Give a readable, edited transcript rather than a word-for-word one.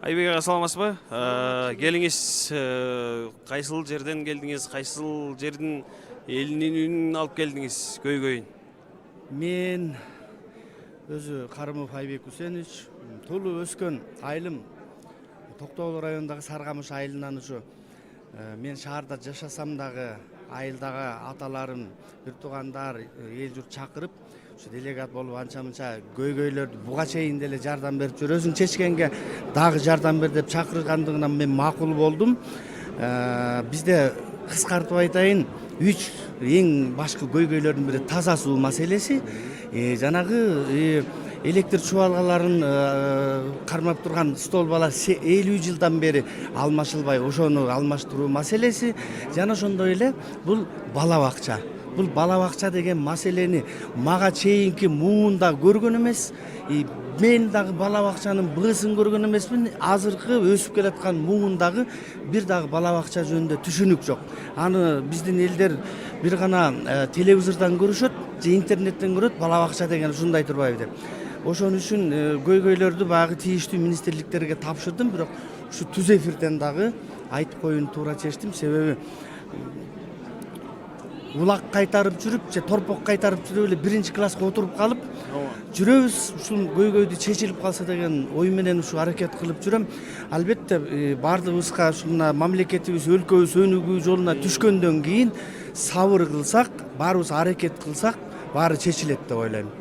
Айбек аға саламатсыз ба? Келиңиз, кайсыл жерден келдиңиз, кайсыл жердин элинин үнүн алып келдиңиз, көйгөйүн? Мен өзү Карымов Айбек Үсенович, туулуп өскөн айылым Токтогул районундагы Саргамыш айылынан ушу мен шаарда жашасам дагы айылдагы аталарым, бир туугандар, эл журт чакырып, ушу делегат болуп анча мынча көйгөйлөрдү буга чейин деле жардам берип жүр. Өзүң чечкенге дагы жардам бер деп чакыргандыгынан мен макул болдум. Бизде кыскартып айтайын, 3 эң башкы көйгөйлөрдүн бири таза суу маселеси. Жанагы электр чубалгаларын кармап турган столбалар 50 жылдан бери алмашылбай, ошону алмаштыруу маселеси жана ошондой эле бул бала бакча. Бул бала бакча деген маселени мага чейинки муунда көргөн эмес. Мен дагы бала бакчанын быысын көргөн эмесмин. Азыркы өсүп келаткан муундагы бир дагы бала бакча жөнүндө түшүнүк жок. Аны биздин элдер бир гана телевизордон көрүшөт же интернеттен көрөт, бала бакча деген ушундай турбайбы деп. Ошон үчүн көйгөйлөрдү багы тийиштүү министрликтерге тапшырдым, бирок ушу түз эфирден дагы айтып коюуну туура чечтим. Себеби улак кайтарып жүрүп же торпок кайтарып жүрүп эле 1-класска отуруп калып жүрөбүз. Ушул көйгөйдү чечилип калса деген ой менен ушу аракет кылып жүрөм. Албетте баардыгыбызга ушуна мамлекетибиз, өлкөбүз өнүгүү жолуна түшкөндөн кийин сабыр кылсак, баарыбыз аракет кылсак, баары чечилет деп ойлойм.